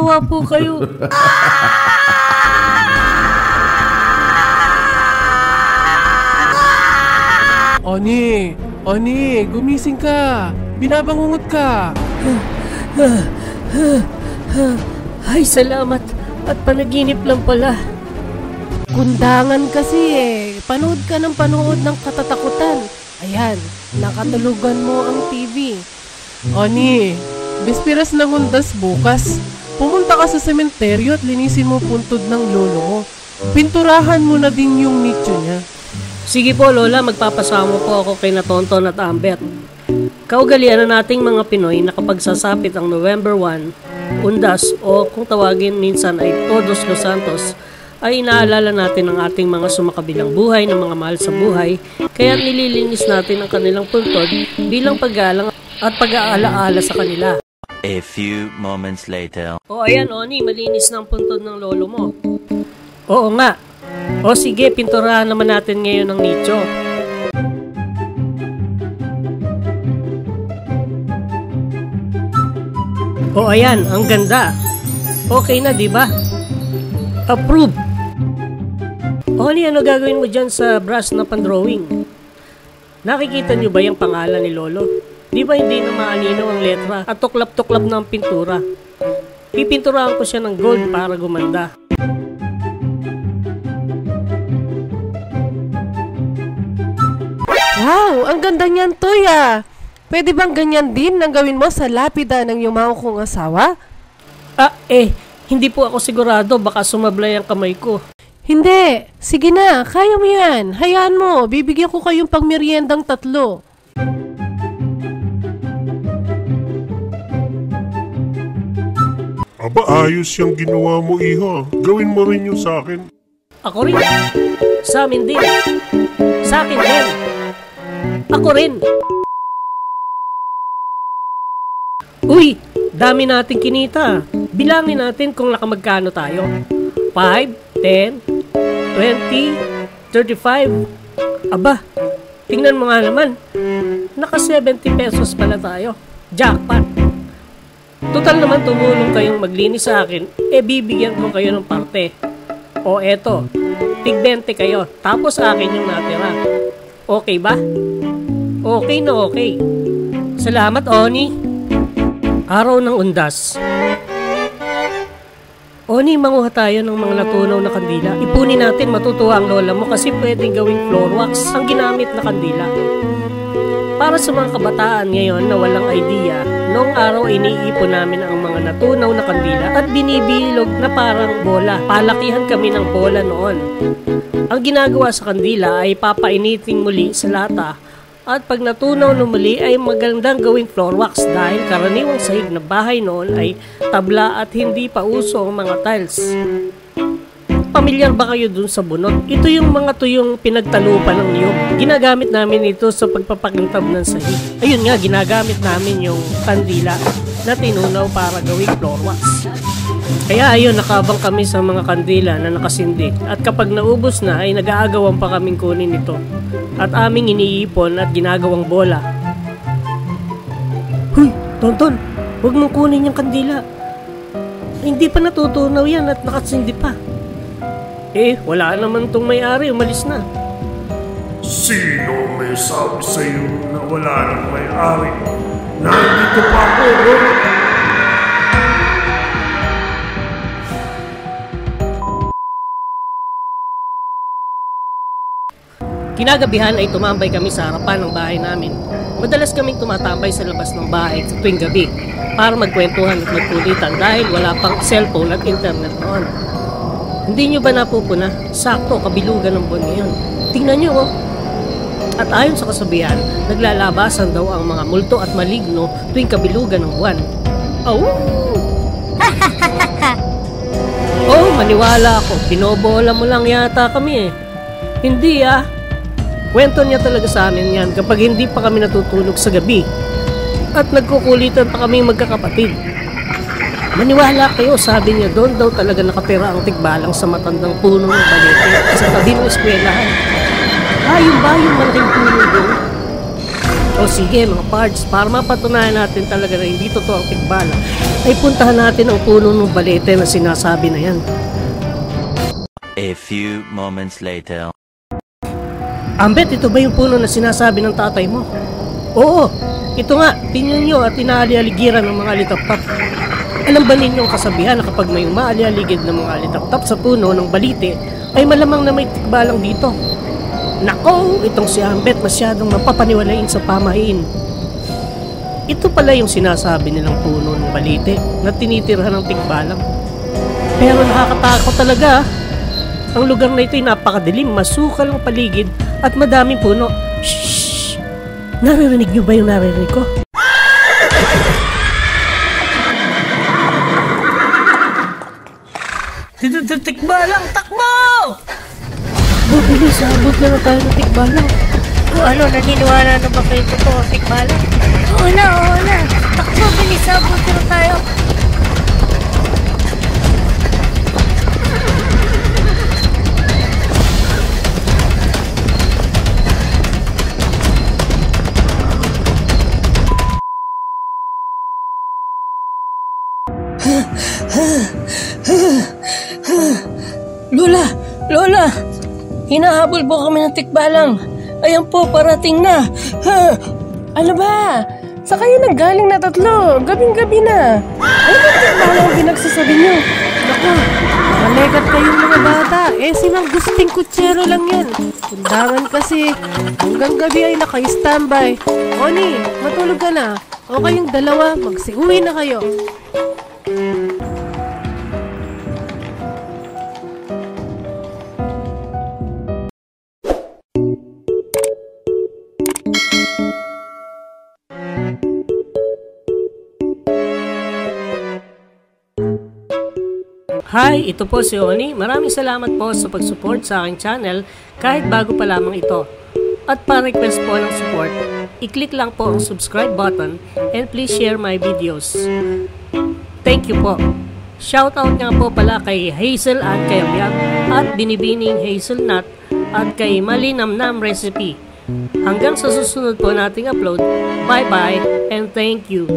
Maawa po kayo. Oni, gumising ka. Binabangungot ka. Ay, salamat. At panaginip lang pala. Kundangan kasi Panood ka ng panood ng katatakutan. Ayan, nakatulugan mo ang TV. Oni, bispiras ng undas bukas. Pumunta ka sa sementeryo at linisin mo puntod ng lolo mo. Pinturahan mo na din yung nicho niya. Sige po, Lola, magpapasama po ako kay Natonton at Ambet. Kaugalian na nating mga Pinoy na kapag sasapit ang November 1, undas o kung tawagin minsan ay Todos los Santos, ay inaalala natin ang ating mga sumakabilang buhay ng mga mahal sa buhay, kaya nililinis natin ang kanilang puntod bilang paggalang at pag-aalaala sa kanila. A few moments later. O ayan, Oni, malinis na ang puntod ng lolo mo. Oo nga. O sige, pinturahan naman natin ngayon ang nicho. O ayan, ang ganda. Okay na, di ba? Approve. Oni, ano gagawin mo dyan sa brush na pan-drawing? Nakikita niyo ba yung pangalan ni Lolo? Di ba hindi na maalinaw ang letra at tuklap-tuklap ng pintura? Pipinturahan ko siya ng gold para gumanda. Wow, ang ganda niyan, Toy Pwede bang ganyan din ang gawin mo sa lapida ng yumaong kong asawa? Hindi po ako sigurado, baka sumablay ang kamay ko. Hindi, sige na, kaya mo yan. Hayaan mo, bibigyan ko kayong pangmeryendang 3. Aba, ayos yung ginawa mo, iho. Gawin mo rin yung sa akin. Ako rin. Sa amin din. Sa akin din. Ako rin. Uy, dami nating kinita. Bilangin natin kung nakamagkano tayo. 5, 10, 20, 35. Aba, tingnan mo nga naman. Naka 70 pesos pala tayo. Jackpot. Total naman tumulong kayong maglinis sa akin, bibigyan ko kayo ng parte. O eto, tig 20 kayo, tapos akin yung natira. Okay ba? Okay na okay. Salamat, Oni. Araw ng undas. Oni, manguha tayo ng mga natunaw na kandila. Ipunin natin, matutuwa ang lola mo kasi pwedeng gawing floor wax ang ginamit na kandila. Para sa mga kabataan ngayon na walang idea, noong araw iniipon namin ang mga natunaw na kandila at binibilog na parang bola. Palakihan kami ng bola noon. Ang ginagawa sa kandila ay papainiting muli sa lata at pag natunaw na muli ay magandang gawing floor wax dahil karaniwang sahig na bahay noon ay tabla at hindi pa uso ang mga tiles. Pamilyar ba kayo dun sa bunot? Ito yung mga tuyong pinagtalupan ng niyog. Ginagamit namin ito sa pagpapakintab ng sahig. Ayun nga, ginagamit namin yung kandila na tinunaw para gawing floor wax. Kaya ayun, nakabang kami sa mga kandila na nakasindi. At kapag naubos na ay nag-aagawan pa kaming kunin ito. At aming iniipon at ginagawang bola. Huy, Tonton, huwag mong kunin yung kandila. Hindi pa natutunaw yan at nakasindi pa. Wala naman tong may-ari, umalis na. Sino may sabi sa'yo na wala nang may-ari? Nandito pa ako, no? Kinagabihan ay tumambay kami sa harapan ng bahay namin. Madalas kaming tumatambay sa labas ng bahay tuwing gabi para magkwentuhan at magkulitan dahil wala pang cellphone at internet noon. Hindi nyo ba napupuna? Sakto, kabilugan ng buwan ngayon. Tingnan nyo, oh. At ayon sa kasabihan, naglalabasan daw ang mga multo at maligno tuwing kabilugan ng buwan. Oh, maniwala ako. Binobola mo lang yata kami Hindi Kwento niya talaga sa amin yan kapag hindi pa kami natutulog sa gabi. At nagkukulitan pa kami magkakapatid. Maniwala kayo, sabi niya, doon daw talaga nakatira ang tigbalang sa matandang puno ng balete sa tabi ng eskwelahan. Yung ba yung malaking puno doon? O sige mga pards, para mapatunayan natin talaga na hindi totoo ang tikbalang, ay puntahan natin ang puno ng balete na sinasabi na yan. A few moments later. Ambet, ito ba yung puno na sinasabi ng tatay mo? Oo, ito nga, tingnan nyo at inaali-aligiran ng mga alitaptap. Alam ba ninyong kasabihan na kapag may umaali-aligid ng mga alitaptap sa puno ng balite, ay malamang na may tikbalang dito? Nako, itong si Ambet masyadong mapapaniwalain sa pamahiin. Ito pala yung sinasabi nilang puno ng balite na tinitirhan ng tikbalang. Pero nakakatakot talaga. Ang lugar na ito ay napakadilim, masukal ang paligid at madaming puno. Shhh! Naririnig niyo ba yung naririnig ko? Tikbalang, takbo! Bilis, abot na tayo ng tikbalang. O ano, naniniwala na ba kayo totoo ang tikbalang? Oo na. Takbo, bilis, abot na tayo. Lola! Hinahabol po kami ng tikbalang. Ayan po, parating na. Ano ba? Sa kayo nanggaling na tatlo? Gabing-gabi na. Ano ba tikbalang pinagsasabi niyo? Naku, malekat kayong mga bata. Si Mang Gusting Kutsero lang yan. Kundangan kasi hanggang gabi ay naka-standby. Oni, matulog ka na. O kayong dalawa, magsiuwi na kayo. Hi, ito po si Oni. Maraming salamat po sa pag-support sa aking channel kahit bago pa lamang ito. At para request po ng support, i-click lang po ang subscribe button and please share my videos. Thank you po. Shoutout nga po pala kay Hazel at kay Amyang at Binibining Hazelnut at kay Malinamnam Recipe. Hanggang sa susunod po nating upload, bye bye and thank you.